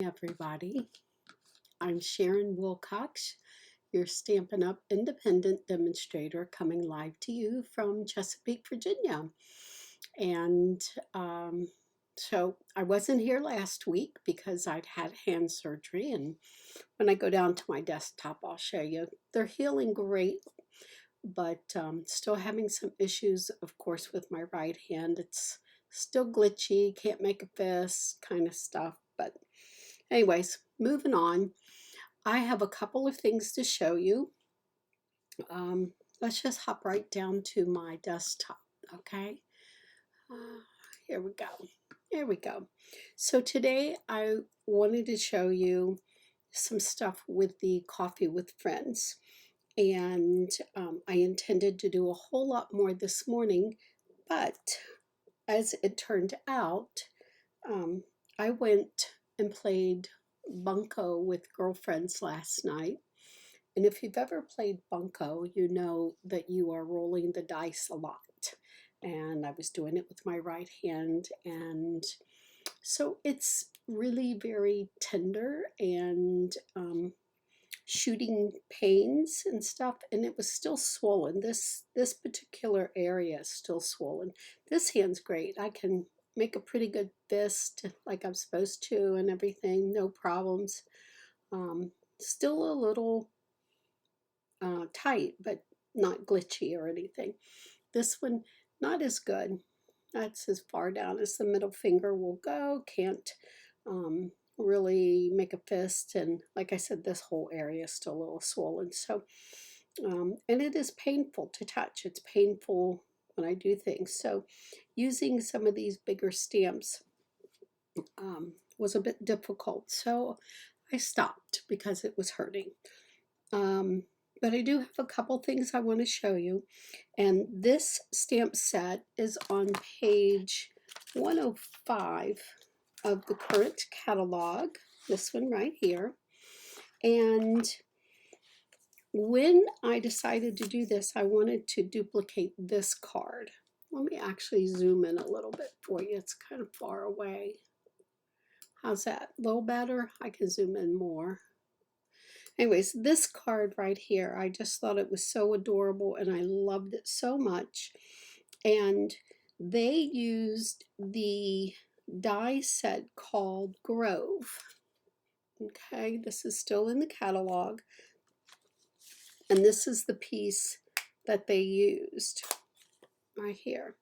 everybody. I'm Sharon Wilcox, your Stampin' Up! Independent demonstrator, coming live to you from Chesapeake, Virginia. And so I wasn't here last week because I'd had hand surgery, and when I go down to my desktop, I'll show you. They're healing great, but still having some issues, of course, with my right hand. It's still glitchy, can't make a fist kind of stuff. But anyways, moving on. I have a couple of things to show you. Let's just hop right down to my desktop, okay? Here we go. Here we go. So today I wanted to show you some stuff with the Coffee with Friends. And I intended to do a whole lot more this morning, but as it turned out, I went and played bunco with girlfriends last night. And if you've ever played bunco, you know that you are rolling the dice a lot. And I was doing it with my right hand, and so it's really very tender and shooting pains and stuff, and it was still swollen. This particular area is still swollen. This hand's great. I can make a pretty good fist like I'm supposed to and everything, no problems. Still a little tight, but not glitchy or anything. This one, not as good. That's as far down as the middle finger will go. Can't really make a fist, and like I said, this whole area is still a little swollen. So and it is painful to touch. It's painful when I do things. So using some of these bigger stamps was a bit difficult, so I stopped because it was hurting. But I do have a couple things I want to show you, and this stamp set is on page 105 of the current catalog, this one right here. And when I decided to do this, I wanted to duplicate this card. Let me actually zoom in a little bit for you. It's kind of far away. How's that? A little better? I can zoom in more. Anyways, this card right here, I just thought it was so adorable and I loved it so much. And they used the die set called Grove. Okay, this is still in the catalog. And this is the piece that they used right here.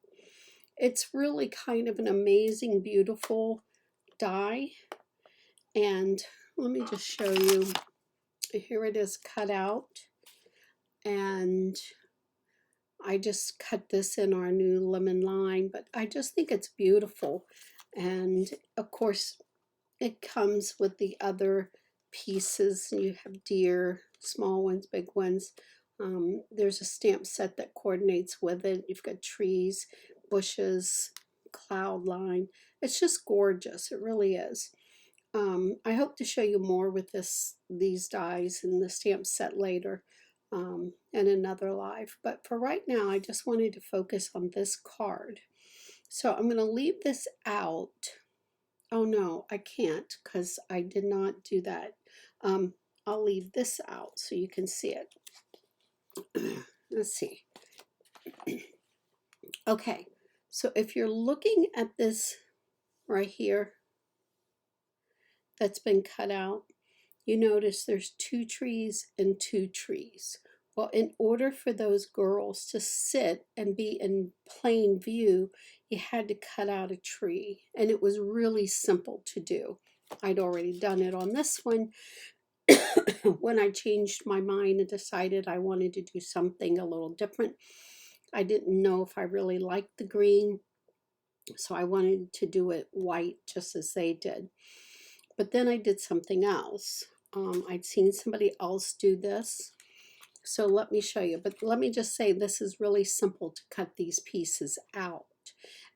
It's really kind of an amazing, beautiful die. And let me just show you. Here it is cut out. And I just cut this in our new lemon lime, but I just think it's beautiful. And of course, it comes with the other pieces. You have deer, small ones, big ones. There's a stamp set that coordinates with it. You've got trees, bushes, cloud line. It's just gorgeous. It really is. I hope to show you more with these dies and the stamp set later in another live. But for right now, I just wanted to focus on this card. So I'm going to leave this out. Oh no, I can't because I did not do that. I'll leave this out so you can see it. Let's see. Okay, so if you're looking at this right here that's been cut out, you notice there's 2 trees and 2 trees. Well, in order for those girls to sit and be in plain view, you had to cut out a tree, and it was really simple to do. I'd already done it on this one when I changed my mind and decided I wanted to do something a little different. I didn't know if I really liked the green, so I wanted to do it white just as they did. But then I did something else. I'd seen somebody else do this. So let me show you. But let me just say this is really simple to cut these pieces out.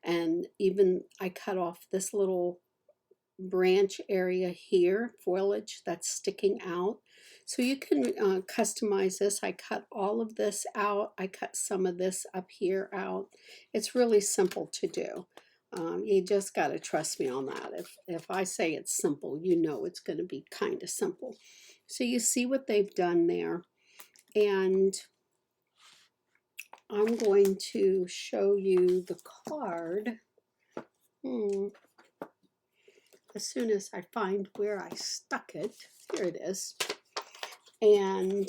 And even I cut off this little branch area here, foliage that's sticking out. So you can customize this. I cut all of this out. I cut some of this up here out. It's really simple to do. You just got to trust me on that. If I say it's simple, you know it's going to be kind of simple. So you see what they've done there. And I'm going to show you the card as soon as I find where I stuck it. Here it is. And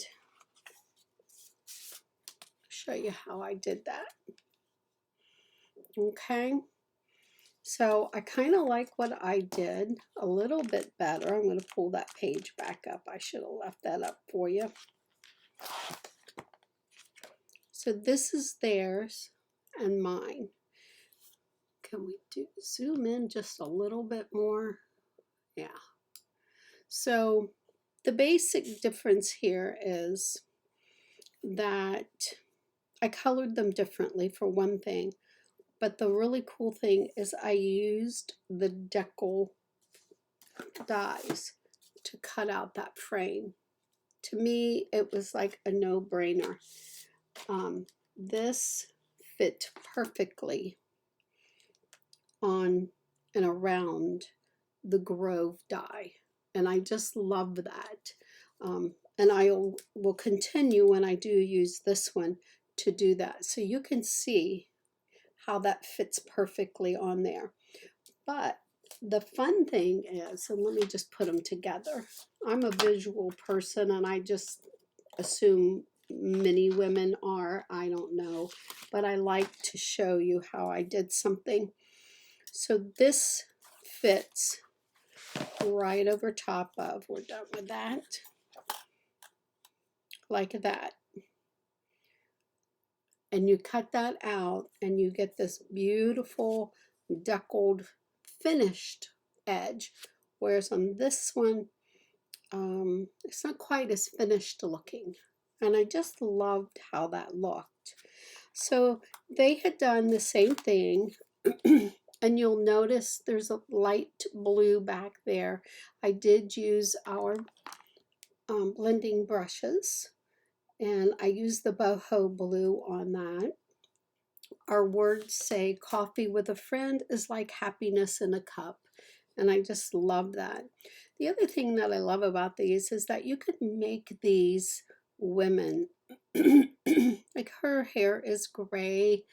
show you how I did that. Okay. So I kind of like what I did a little bit better. I'm going to pull that page back up. I should have left that up for you. So this is theirs and mine. Can we zoom in just a little bit more? Yeah. So the basic difference here is that I colored them differently for one thing. But the really cool thing is I used the decal dies to cut out that frame. To me, it was like a no-brainer. This fit perfectly on and around the Grove die, and I just love that. And I will continue when I do use this one to do that. So you can see how that fits perfectly on there. But the fun thing is, and let me just put them together. I'm a visual person, and I just assume many women are. I don't know. But I like to show you how I did something. So this fits right over top of, we're done with that, like that. And you cut that out, and you get this beautiful deckled finished edge, whereas on this one it's not quite as finished looking, and I just loved how that looked. So they had done the same thing. And you'll notice there's a light blue back there. I did use our blending brushes, and I used the boho blue on that. Our words say coffee with a friend is like happiness in a cup. And I just love that. The other thing that I love about these is that you could make these women, like her hair is gray, a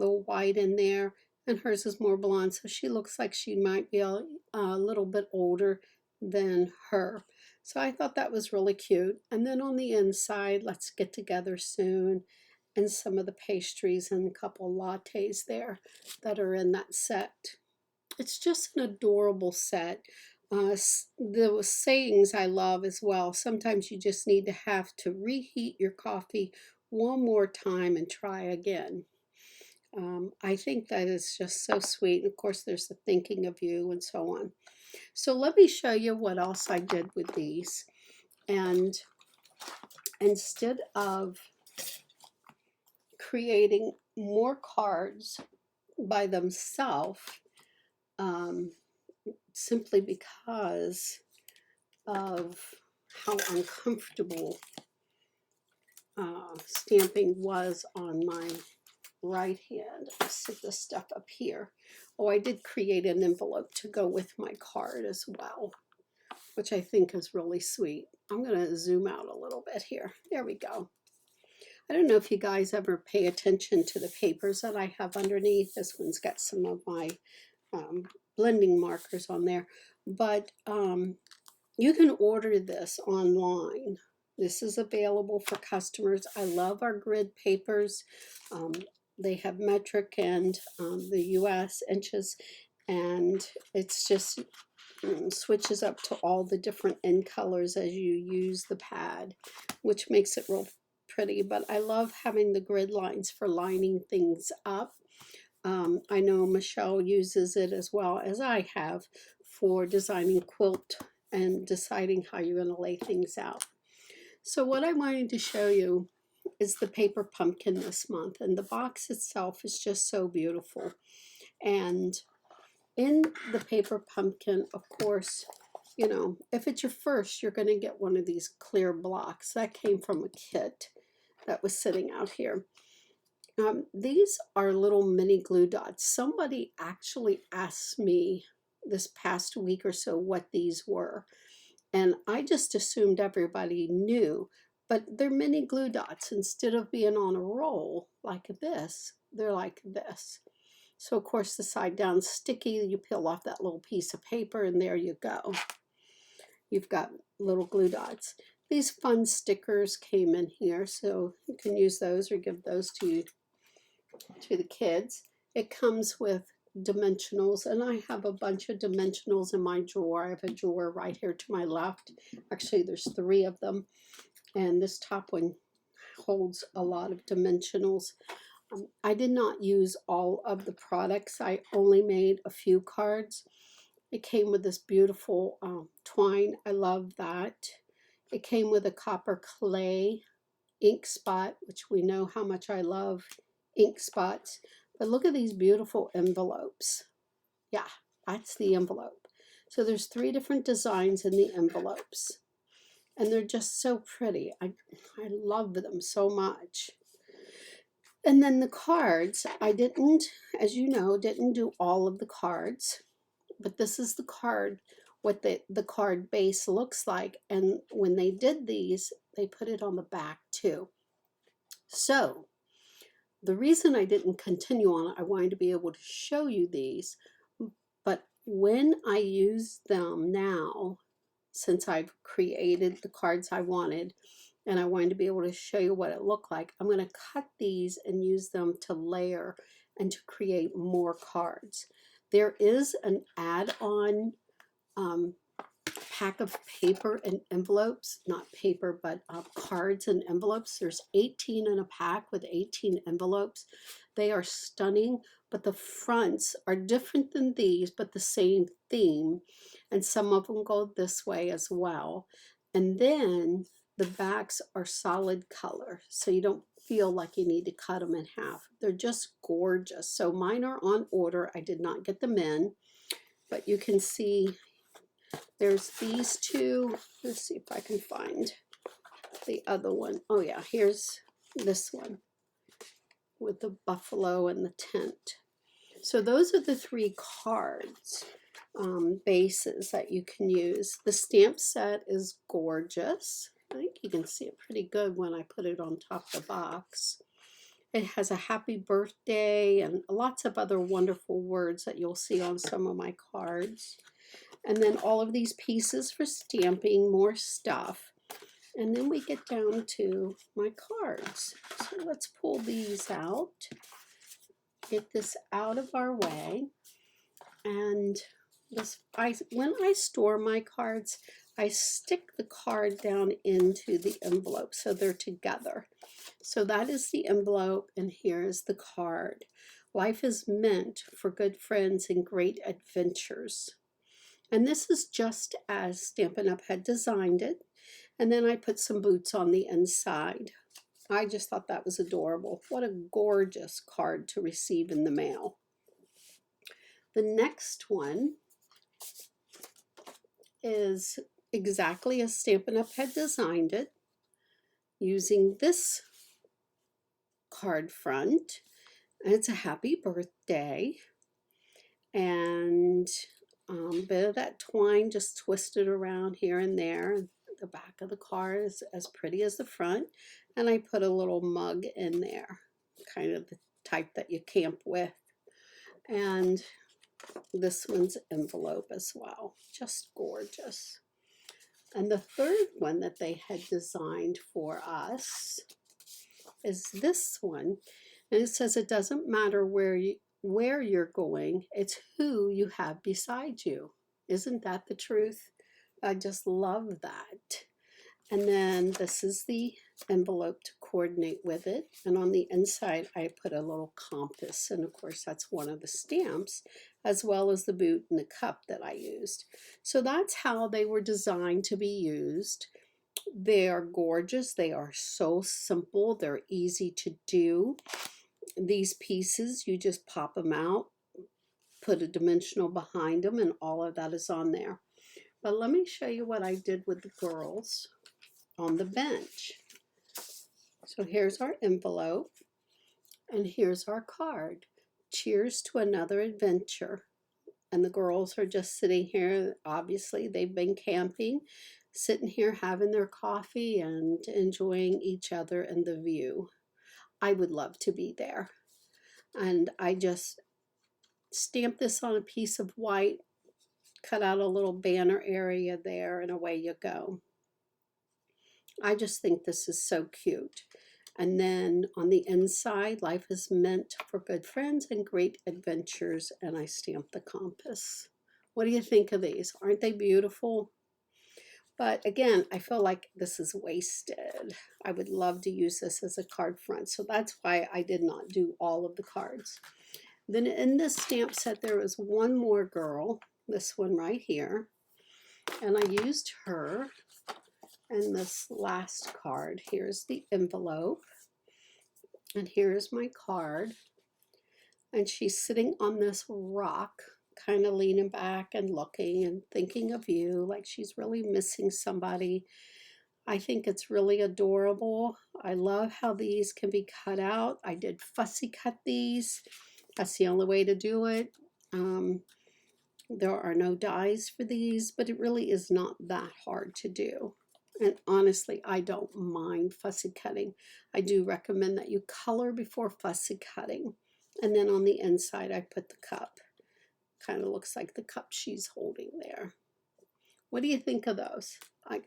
little white in there, and hers is more blonde. So she looks like she might be a little bit older than her. So I thought that was really cute. And then on the inside, let's get together soon, and some of the pastries and a couple lattes there that are in that set. It's just an adorable set. The sayings I love as well. Sometimes you just need to have to reheat your coffee one more time and try again. I think that is just so sweet. Of course, there's the thinking of you and so on. So let me show you what else I did with these. And instead of creating more cards by themselves, simply because of how uncomfortable stamping was on my right hand. I'll sit this stuff up here. Oh, I did create an envelope to go with my card as well, which I think is really sweet. I'm going to zoom out a little bit here. There we go. I don't know if you guys ever pay attention to the papers that I have underneath. This one's got some of my blending markers on there, but you can order this online. This is available for customers. I love our grid papers. They have metric and the US inches, and it's just switches up to all the different end colors as you use the pad, which makes it real pretty. But I love having the grid lines for lining things up. I know Michelle uses it as well as I have for designing quilt and deciding how you're going to lay things out. So what I wanted to show you is the paper pumpkin this month, and the box itself is just so beautiful. And in the paper pumpkin, of course, you know, if it's your first, you're going to get one of these clear blocks. That came from a kit that was sitting out here. These are little mini glue dots. Somebody actually asked me this past week or so what these were, and I just assumed everybody knew, but they're mini glue dots. Instead of being on a roll like this, they're like this. So of course the side down sticky, you peel off that little piece of paper and there you go. You've got little glue dots. These fun stickers came in here, so you can use those or give those to the kids. It comes with dimensionals, and I have a bunch of dimensionals in my drawer. I have a drawer right here to my left. Actually, there's 3 of them, and this top one holds a lot of dimensionals. I did not use all of the products. I only made a few cards. It came with this beautiful twine. I love that. It came with a copper clay ink spot, which we know how much I love ink spots. But look at these beautiful envelopes. Yeah, that's the envelope. So there's 3 different designs in the envelopes. And they're just so pretty. I love them so much. And then the cards, I didn't, as you know, didn't do all of the cards. But this is the card, what the card base looks like. And when they did these, they put it on the back too. So the reason I didn't continue on, I wanted to be able to show you these, but when I use them now, since I've created the cards I wanted, and I wanted to be able to show you what it looked like, I'm going to cut these and use them to layer and to create more cards. There is an add-on pack of paper and envelopes, not paper, but cards and envelopes. There's 18 in a pack with 18 envelopes. They are stunning, but the fronts are different than these, but the same theme. And some of them go this way as well. And then the backs are solid color, so you don't feel like you need to cut them in half. They're just gorgeous. So mine are on order. I did not get them in, but you can see there's these 2. Let's see if I can find the other one. Oh yeah, here's this one with the buffalo and the tent. So those are the 3 cards bases that you can use. The stamp set is gorgeous. I think you can see it pretty good when I put it on top of the box. It has a happy birthday and lots of other wonderful words that you'll see on some of my cards. And then all of these pieces for stamping, more stuff. And then we get down to my cards. So let's pull these out, get this out of our way. And when I store my cards, I stick the card down into the envelope so they're together. So that is the envelope, and here is the card. Life is meant for good friends and great adventures. And this is just as Stampin' Up! Had designed it. And then I put some boots on the inside. I just thought that was adorable. What a gorgeous card to receive in the mail. The next one is exactly as Stampin' Up! Had designed it, using this card front. And it's a happy birthday. And a bit of that twine just twisted around here and there. The back of the card is as pretty as the front. And I put a little mug in there, kind of the type that you camp with. And this one's envelope as well. Just gorgeous. And the third one that they had designed for us is this one. And it says it doesn't matter where you're going, it's who you have beside you. Isn't that the truth? I just love that. And then this is the envelope to coordinate with it. And on the inside, I put a little compass. And of course, that's one of the stamps, as well as the boot and the cup that I used. So that's how they were designed to be used. They are gorgeous. They are so simple. They're easy to do. These pieces, you just pop them out, put a dimensional behind them, and all of that is on there. But let me show you what I did with the girls on the bench. So here's our envelope, And here's our card. Cheers to another adventure. And the girls are just sitting here. Obviously, they've been camping, sitting here having their coffee and enjoying each other and the view. I would love to be there. And I just stamped this on a piece of white, cut out a little banner area there, and away you go. I just think this is so cute. And then on the inside, life is meant for good friends and great adventures. And I stamped the compass. What do you think of these? Aren't they beautiful? But again, I feel like this is wasted. I would love to use this as a card front. So that's why I did not do all of the cards. Then in this stamp set, there was one more girl, this one right here. And I used her. And this last card, here's the envelope. And here's my card. And she's sitting on this rock, kind of leaning back and looking and thinking of you, like she's really missing somebody. I think it's really adorable. I love how these can be cut out. I did fussy cut these. That's the only way to do it. There are no dies for these, but it really is not that hard to do. And honestly, I don't mind fussy cutting. I do recommend that you color before fussy cutting. And then on the inside, I put the cup. Kind of looks like the cup she's holding there. What do you think of those?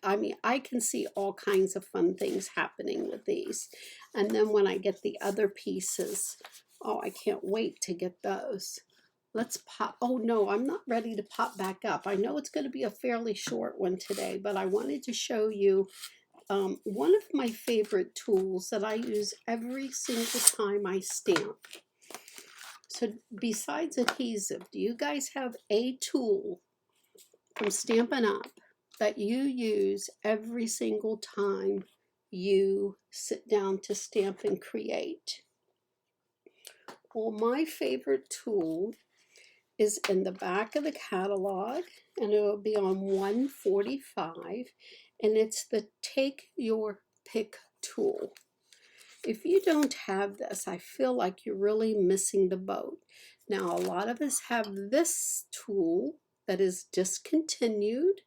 I mean, I can see all kinds of fun things happening with these. And then when I get the other pieces, oh, I can't wait to get those. Let's pop. Oh, no, I'm not ready to pop back up. I know it's going to be a fairly short one today, but I wanted to show you one of my favorite tools that I use every single time I stamp. So besides adhesive, do you guys have a tool from Stampin' Up that you use every single time you sit down to stamp and create? Well, my favorite tool is in the back of the catalog, and it will be on 145, and it's the Take Your Pick tool. If you don't have this, I feel like you're really missing the boat. Now, a lot of us have this tool that is discontinued.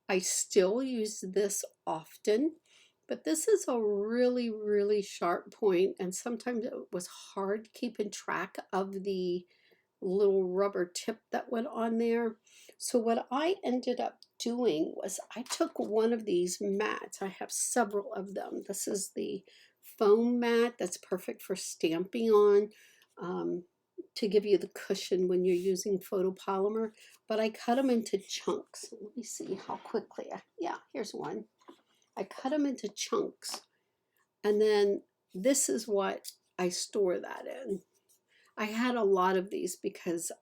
I still use this often, but this is a really, really sharp point, and sometimes it was hard keeping track of the little rubber tip that went on there. So what I ended up doing was I took one of these mats. I have several of them. This is the foam mat that's perfect for stamping on, to give you the cushion when you're using photopolymer. But I cut them into chunks. Let me see how quickly. Yeah, here's one. I cut them into chunks. And then this is what I store that in. I had a lot of these because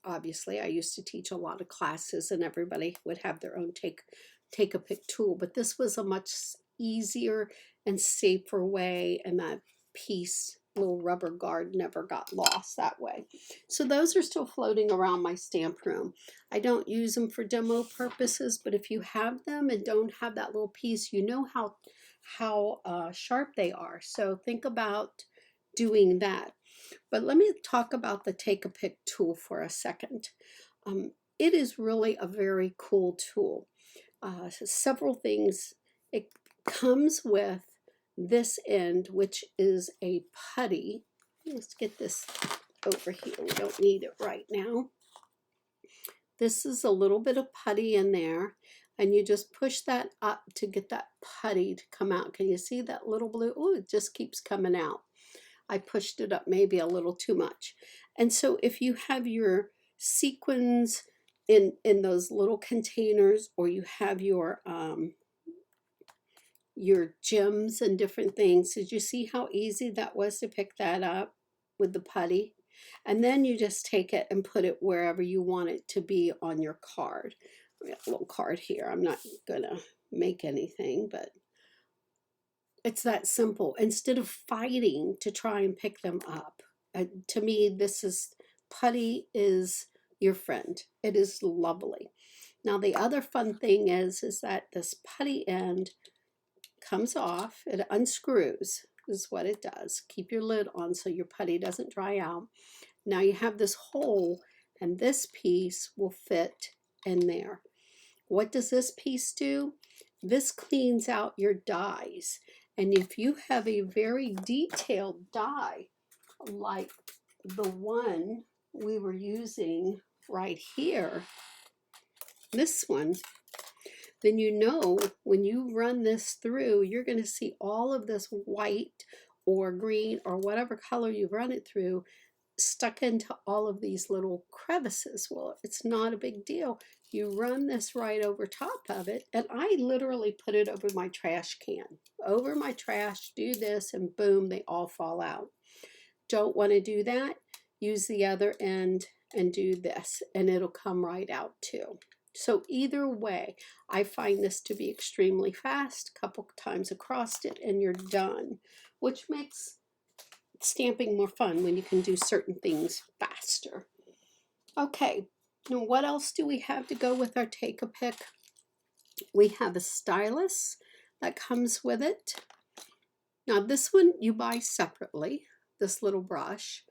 obviously I used to teach a lot of classes and everybody would have their own take a pick tool, but this was a much easier and safer way, and that little rubber guard never got lost that way. So those are still floating around my stamp room. I don't use them for demo purposes, but if you have them and don't have that little piece, you know how sharp they are. So think about doing that. But let me talk about the Take a Pick tool for a second. It is really a very cool tool. Several things. It comes with this end, which is a putty. Let's get this over here. We don't need it right now. This is a little bit of putty in there, and you just push that up to get that putty to come out. Can you see that little blue? Oh, it just keeps coming out. I pushed it up maybe a little too much. And so if you have your sequins in those little containers, or you have your gems and different things, did you see how easy that was to pick that up with the putty? And then you just take it and put it wherever you want it to be on your card. We got a little card here. I'm not gonna make anything, but it's that simple. Instead of fighting to try and pick them up, to me, putty is your friend. It is lovely. Now, the other fun thing is that this putty end comes off. It unscrews. is what it does. Keep your lid on so your putty doesn't dry out. Now you have this hole, and this piece will fit in there. What does this piece do? This cleans out your dies. And if you have a very detailed die, like the one we were using right here, this one, then you know when you run this through, you're going to see all of this white or green or whatever color you run it through stuck into all of these little crevices. Well, it's not a big deal. You run this right over top of it, and I literally put it over my trash can. Over my trash, do this, and boom, they all fall out. Don't want to do that? Use the other end and do this, and it'll come right out too. So either way, I find this to be extremely fast. A couple times across it, and you're done, which makes stamping more fun when you can do certain things faster. Okay, now what else do we have to go with our Take-A-Pick? We have a stylus that comes with it. Now this one you buy separately, this little brush.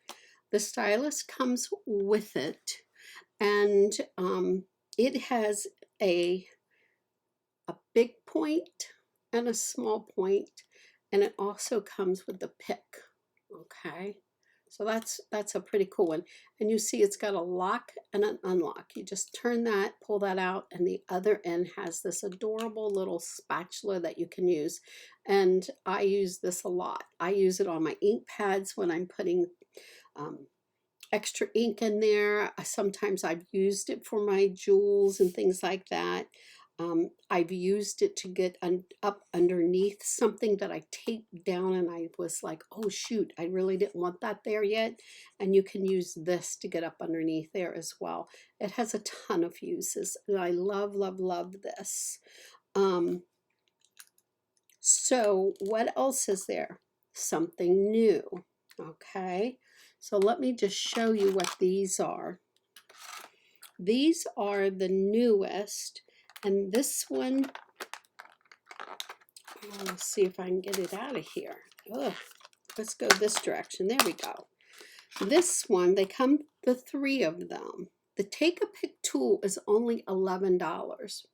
The stylus comes with it, and it has a big point and a small point, and it also comes with the pick. Okay, so that's a pretty cool one. And you see it's got a lock and an unlock. You just turn that, pull that out, and the other end has this adorable little spatula that you can use. And I use this a lot. I use it on my ink pads when I'm putting extra ink in there. Sometimes I've used it for my jewels and things like that. I've used it to get up underneath something that I taped down, and I was like, oh shoot, I really didn't want that there yet. And you can use this to get up underneath there as well. It has a ton of uses, and I love, love, love this. So what else is there? Something new. Okay, so let me just show you what these are. These are the newest. And this one, let's see if I can get it out of here. Ugh, let's go this direction. There we go. This one, they come the 3 of them. The Take-A-Pick tool is only $11.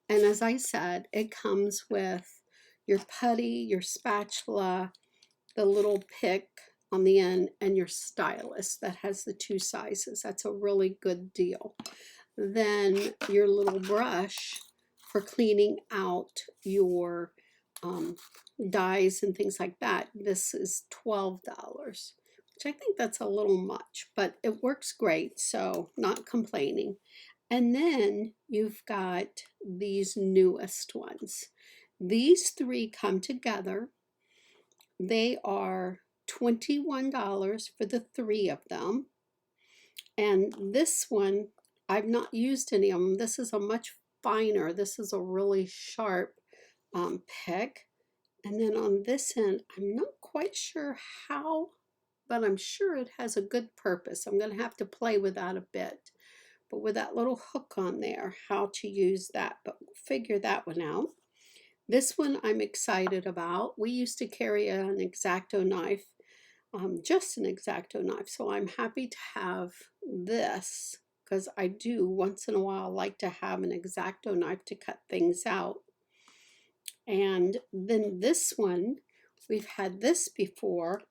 And as I said, it comes with your putty, your spatula, the little pick on the end, and your stylus that has the 2 sizes. That's a really good deal. Then your little brush for cleaning out your dies and things like that. This is $12, which I think that's a little much, but it works great, so not complaining. And then you've got these newest ones. These 3 come together. They are $21 for the 3 of them. And this one, I've not used any of them. This is a much finer, this is a really sharp pick. And then on this end, I'm not quite sure how, but I'm sure it has a good purpose. I'm going to have to play with that a bit. But with that little hook on there, how to use that, but we'll figure that one out. This one I'm excited about. We used to carry an X-Acto knife, just an X-Acto knife, so I'm happy to have this, because I do once in a while like to have an X-Acto knife to cut things out. And then this one, we've had this before.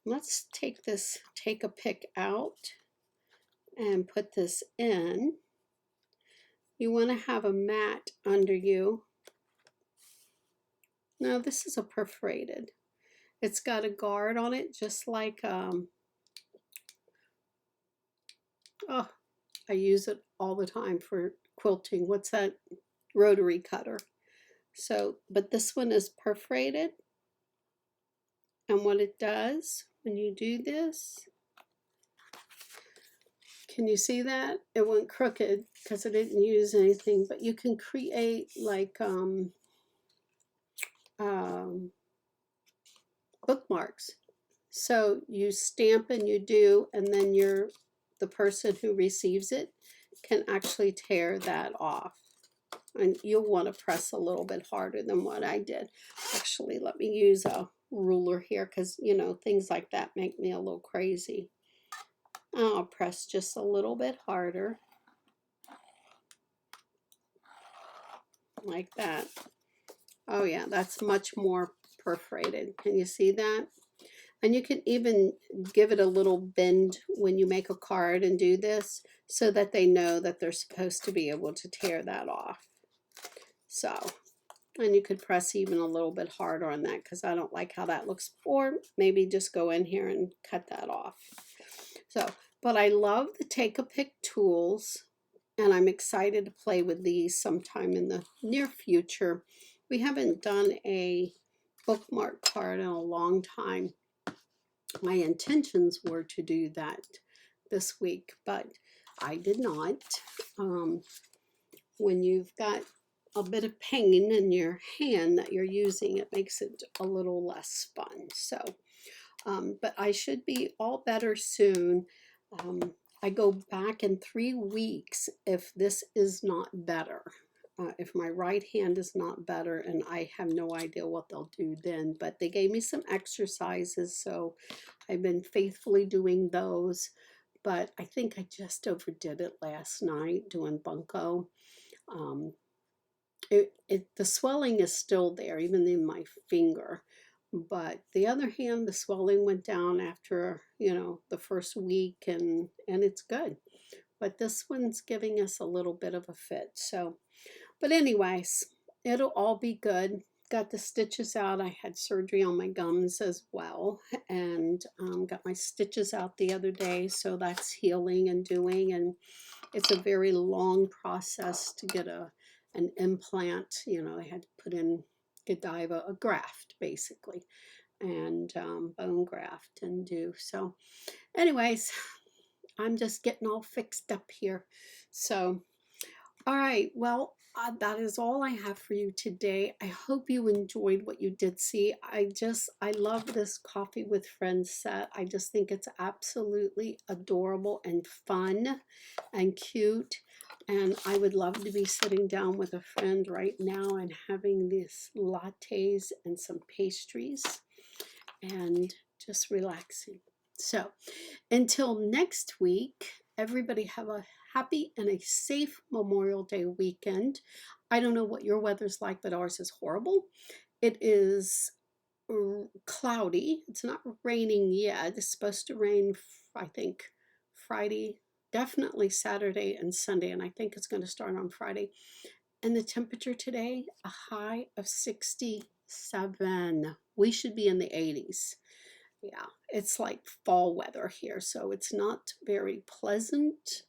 Let's take this Take-A-Pick out and put this in. You want to have a mat under you. Now this is a perforated. It's got a guard on it, just like I use it all the time for quilting. What's that? Rotary cutter. So, but this one is perforated. And what it does when you do this, can you see that? It went crooked because I didn't use anything, but you can create like bookmarks. So you stamp and you do, and then the person who receives it can actually tear that off. And you'll want to press a little bit harder than what I did. Actually, let me use a ruler here because, you know, things like that make me a little crazy. I'll press just a little bit harder. Like that. Oh yeah, that's much more perforated. Can you see that? And you can even give it a little bend when you make a card and do this so that they know that they're supposed to be able to tear that off. So, and you could press even a little bit harder on that because I don't like how that looks. Or maybe just go in here and cut that off. So, but I love the Take-A-Pick tools, and I'm excited to play with these sometime in the near future. We haven't done a bookmark card in a long time. My intentions were to do that this week, but I did not. When you've got a bit of pain in your hand that you're using, it makes it a little less fun. So, but I should be all better soon. I go back in 3 weeks if this is not better. If my right hand is not better, and I have no idea what they'll do then, but they gave me some exercises, so I've been faithfully doing those. But I think I just overdid it last night doing bunko. The swelling is still there, even in my finger. But the other hand, the swelling went down after, you know, the first week, and it's good. But this one's giving us a little bit of a fit. So, but anyways, it'll all be good. Got the stitches out. I had surgery on my gums as well, and got my stitches out the other day. So that's healing and doing, and it's a very long process to get an implant. You know, they had to put in Godiva, a graft basically, and bone graft and do. So anyways, I'm just getting all fixed up here. So, all right, well, that is all I have for you today. I hope you enjoyed what you did see. I love this Coffee with Friends set. I just think it's absolutely adorable and fun and cute. And I would love to be sitting down with a friend right now and having these lattes and some pastries and just relaxing. So until next week, everybody have a happy and a safe Memorial Day weekend. I don't know what your weather's like, but ours is horrible. It is cloudy. It's not raining yet. It's supposed to rain, I think, Friday, definitely Saturday and Sunday, and I think it's going to start on Friday. And the temperature today, a high of 67. We should be in the 80s. Yeah, it's like fall weather here, so it's not very pleasant.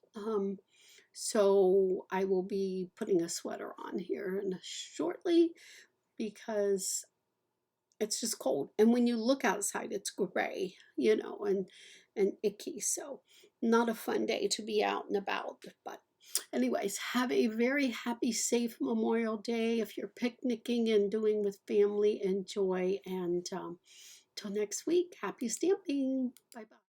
So I will be putting a sweater on here and shortly because it's just cold. And when you look outside, it's gray, you know, and icky. So not a fun day to be out and about. But anyways, have a very happy, safe Memorial Day. If you're picnicking and doing with family, enjoy. And till next week, happy stamping. Bye-bye.